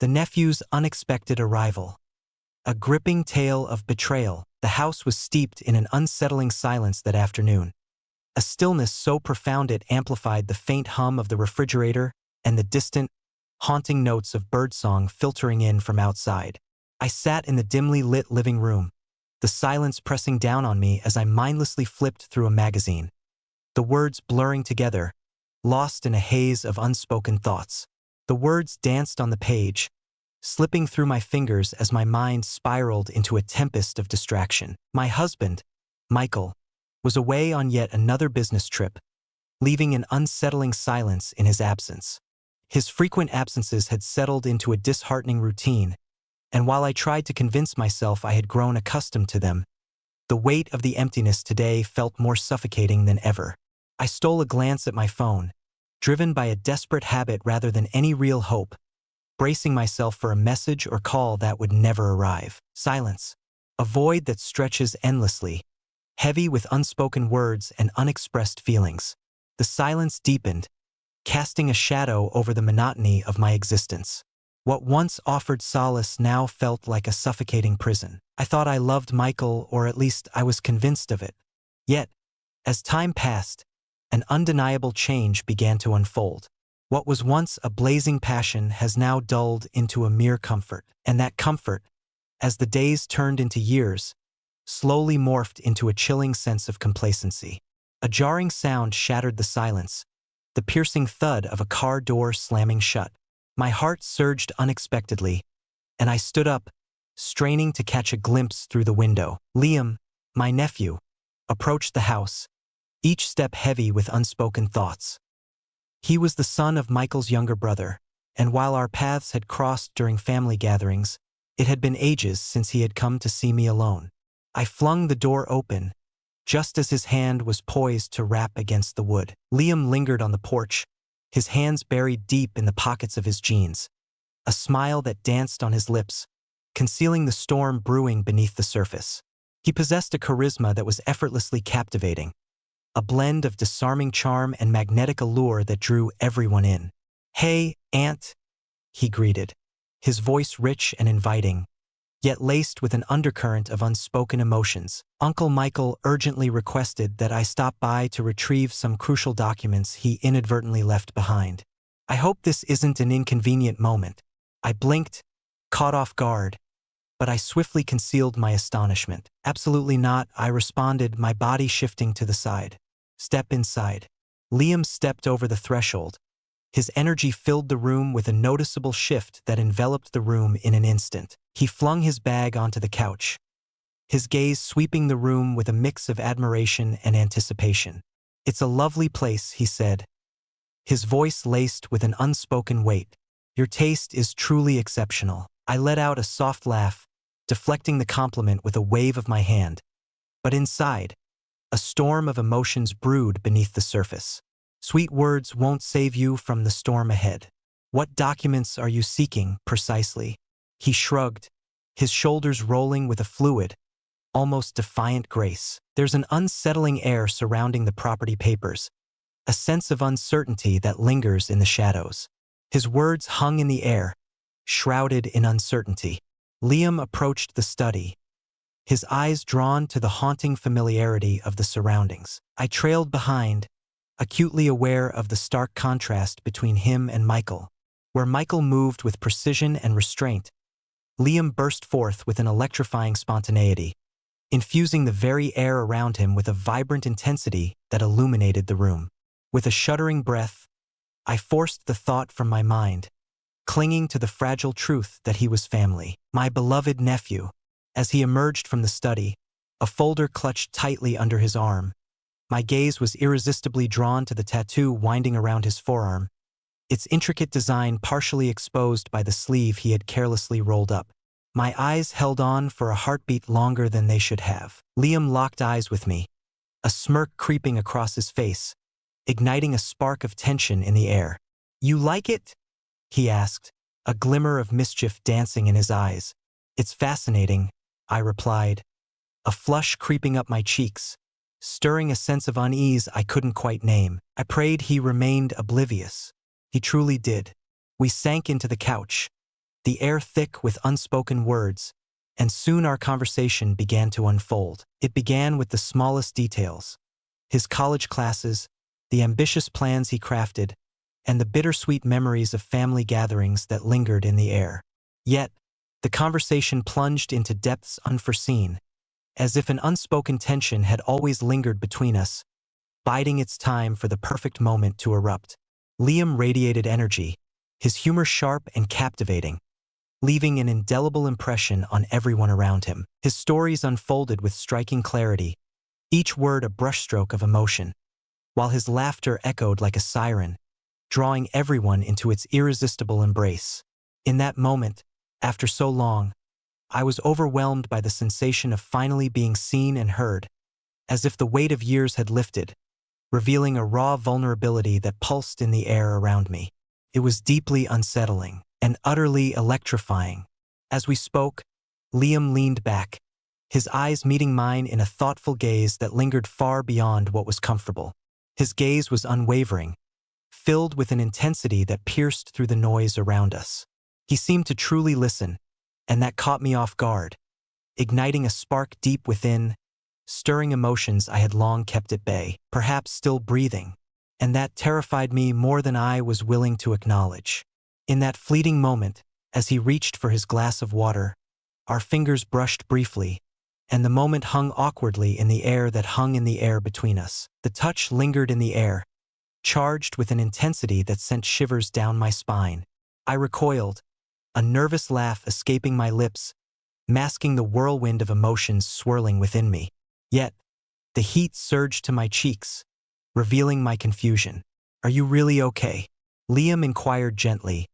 The nephew's unexpected arrival. A gripping tale of betrayal. The house was steeped in an unsettling silence that afternoon. A stillness so profound it amplified the faint hum of the refrigerator and the distant, haunting notes of birdsong filtering in from outside. I sat in the dimly lit living room, the silence pressing down on me as I mindlessly flipped through a magazine. The words blurring together, lost in a haze of unspoken thoughts. The words danced on the page, slipping through my fingers as my mind spiraled into a tempest of distraction. My husband, Michael, was away on yet another business trip, leaving an unsettling silence in his absence. His frequent absences had settled into a disheartening routine, and while I tried to convince myself I had grown accustomed to them, the weight of the emptiness today felt more suffocating than ever. I stole a glance at my phone, driven by a desperate habit rather than any real hope, bracing myself for a message or call that would never arrive. Silence. A void that stretches endlessly, heavy with unspoken words and unexpressed feelings. The silence deepened, casting a shadow over the monotony of my existence. What once offered solace now felt like a suffocating prison. I thought I loved Michael, or at least I was convinced of it. Yet, as time passed, an undeniable change began to unfold. What was once a blazing passion has now dulled into a mere comfort. And that comfort, as the days turned into years, slowly morphed into a chilling sense of complacency. A jarring sound shattered the silence, the piercing thud of a car door slamming shut. My heart surged unexpectedly, and I stood up, straining to catch a glimpse through the window. Liam, my nephew, approached the house, each step heavy with unspoken thoughts. He was the son of Michael's younger brother, and while our paths had crossed during family gatherings, it had been ages since he had come to see me alone. I flung the door open, just as his hand was poised to rap against the wood. Liam lingered on the porch, his hands buried deep in the pockets of his jeans, a smile that danced on his lips, concealing the storm brewing beneath the surface. He possessed a charisma that was effortlessly captivating, a blend of disarming charm and magnetic allure that drew everyone in. "Hey, Aunt," he greeted, his voice rich and inviting, yet laced with an undercurrent of unspoken emotions. Uncle Michael urgently requested that I stop by to retrieve some crucial documents he inadvertently left behind. I hope this isn't an inconvenient moment. I blinked, caught off guard, but I swiftly concealed my astonishment. "Absolutely not," I responded, my body shifting to the side. "Step inside." Liam stepped over the threshold. His energy filled the room with a noticeable shift that enveloped the room in an instant. He flung his bag onto the couch, his gaze sweeping the room with a mix of admiration and anticipation. "It's a lovely place," he said, his voice laced with an unspoken weight. "Your taste is truly exceptional." I let out a soft laugh, deflecting the compliment with a wave of my hand. But inside, a storm of emotions brewed beneath the surface. Sweet words won't save you from the storm ahead. "What documents are you seeking, precisely?" He shrugged, his shoulders rolling with a fluid, almost defiant grace. "There's an unsettling air surrounding the property papers, a sense of uncertainty that lingers in the shadows." His words hung in the air, shrouded in uncertainty. Liam approached the study, his eyes drawn to the haunting familiarity of the surroundings. I trailed behind, acutely aware of the stark contrast between him and Michael. Where Michael moved with precision and restraint, Liam burst forth with an electrifying spontaneity, infusing the very air around him with a vibrant intensity that illuminated the room. With a shuddering breath, I forced the thought from my mind, clinging to the fragile truth that he was family. My beloved nephew. As he emerged from the study, a folder clutched tightly under his arm, my gaze was irresistibly drawn to the tattoo winding around his forearm, its intricate design partially exposed by the sleeve he had carelessly rolled up. My eyes held on for a heartbeat longer than they should have. Liam locked eyes with me, a smirk creeping across his face, igniting a spark of tension in the air. "You like it?" he asked, a glimmer of mischief dancing in his eyes. "It's fascinating," I replied, a flush creeping up my cheeks, stirring a sense of unease I couldn't quite name. I prayed he remained oblivious. He truly did. We sank into the couch, the air thick with unspoken words, and soon our conversation began to unfold. It began with the smallest details: his college classes, the ambitious plans he crafted, and the bittersweet memories of family gatherings that lingered in the air. Yet, the conversation plunged into depths unforeseen, as if an unspoken tension had always lingered between us, biding its time for the perfect moment to erupt. Liam radiated energy, his humor sharp and captivating, leaving an indelible impression on everyone around him. His stories unfolded with striking clarity, each word a brushstroke of emotion, while his laughter echoed like a siren, drawing everyone into its irresistible embrace. In that moment, after so long, I was overwhelmed by the sensation of finally being seen and heard, as if the weight of years had lifted, revealing a raw vulnerability that pulsed in the air around me. It was deeply unsettling and utterly electrifying. As we spoke, Liam leaned back, his eyes meeting mine in a thoughtful gaze that lingered far beyond what was comfortable. His gaze was unwavering, filled with an intensity that pierced through the noise around us. He seemed to truly listen, and that caught me off guard, igniting a spark deep within, stirring emotions I had long kept at bay, perhaps still breathing, and that terrified me more than I was willing to acknowledge. In that fleeting moment, as he reached for his glass of water, our fingers brushed briefly, and the moment hung awkwardly in the air that hung in the air between us. The touch lingered in the air, charged with an intensity that sent shivers down my spine. I recoiled, a nervous laugh escaping my lips, masking the whirlwind of emotions swirling within me. Yet, the heat surged to my cheeks, revealing my confusion. "Are you really okay?" Liam inquired gently,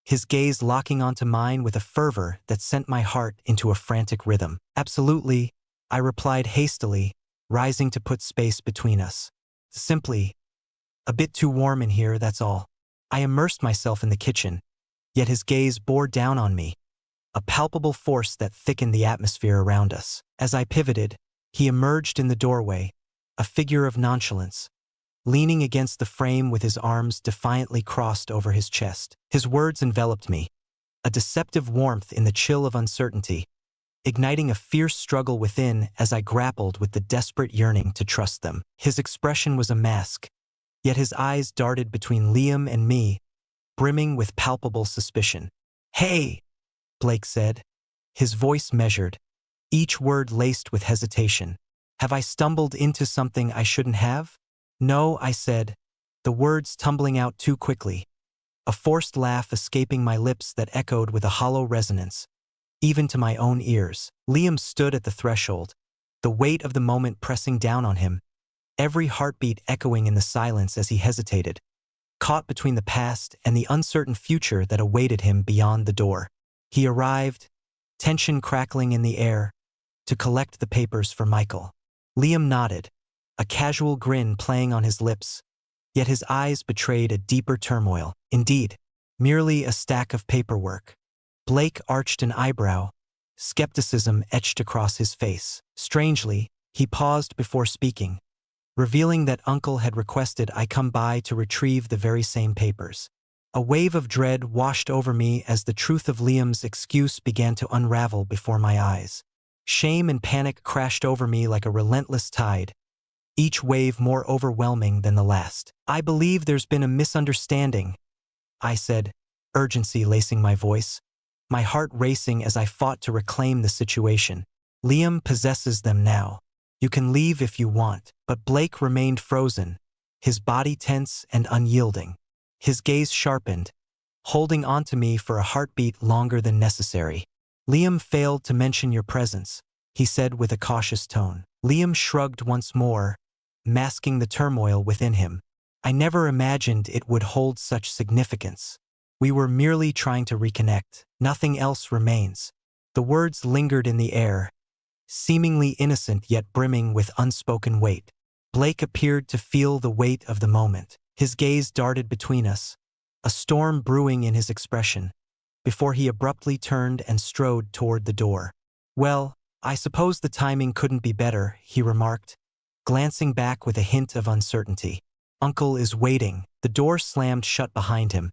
his gaze locking onto mine with a fervor that sent my heart into a frantic rhythm. "Absolutely," I replied hastily, rising to put space between us. "Simply a bit too warm in here, that's all." I immersed myself in the kitchen, yet his gaze bore down on me, a palpable force that thickened the atmosphere around us. As I pivoted, he emerged in the doorway, a figure of nonchalance, leaning against the frame with his arms defiantly crossed over his chest. His words enveloped me, a deceptive warmth in the chill of uncertainty, igniting a fierce struggle within as I grappled with the desperate yearning to trust them. His expression was a mask, yet his eyes darted between Liam and me, brimming with palpable suspicion. "Hey," Blake said, his voice measured, each word laced with hesitation. "Have I stumbled into something I shouldn't have?" "No," I said, the words tumbling out too quickly, a forced laugh escaping my lips that echoed with a hollow resonance, even to my own ears. Liam stood at the threshold, the weight of the moment pressing down on him, every heartbeat echoing in the silence as he hesitated, caught between the past and the uncertain future that awaited him beyond the door. He arrived, tension crackling in the air, to collect the papers for Michael. Liam nodded, a casual grin playing on his lips, yet his eyes betrayed a deeper turmoil. "Indeed, merely a stack of paperwork." Blake arched an eyebrow, skepticism etched across his face. Strangely, he paused before speaking, revealing that Uncle had requested I come by to retrieve the very same papers. A wave of dread washed over me as the truth of Liam's excuse began to unravel before my eyes. Shame and panic crashed over me like a relentless tide, each wave more overwhelming than the last. "I believe there's been a misunderstanding," I said, urgency lacing my voice, my heart racing as I fought to reclaim the situation. "Liam possesses them now. You can leave if you want." But Blake remained frozen, his body tense and unyielding. His gaze sharpened, holding onto me for a heartbeat longer than necessary. "Liam failed to mention your presence," he said with a cautious tone. Liam shrugged once more, masking the turmoil within him. "I never imagined it would hold such significance. We were merely trying to reconnect. Nothing else remains." The words lingered in the air, seemingly innocent yet brimming with unspoken weight. Blake appeared to feel the weight of the moment. His gaze darted between us, a storm brewing in his expression, before he abruptly turned and strode toward the door. "Well, I suppose the timing couldn't be better," he remarked, glancing back with a hint of uncertainty. "Uncle is waiting." The door slammed shut behind him,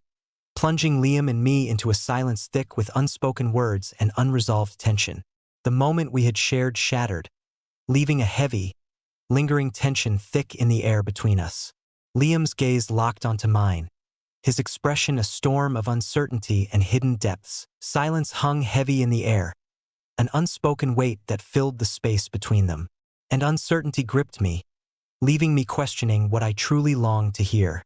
plunging Liam and me into a silence thick with unspoken words and unresolved tension. The moment we had shared shattered, leaving a heavy, lingering tension thick in the air between us. Liam's gaze locked onto mine, his expression a storm of uncertainty and hidden depths. Silence hung heavy in the air, an unspoken weight that filled the space between them. And uncertainty gripped me, leaving me questioning what I truly longed to hear.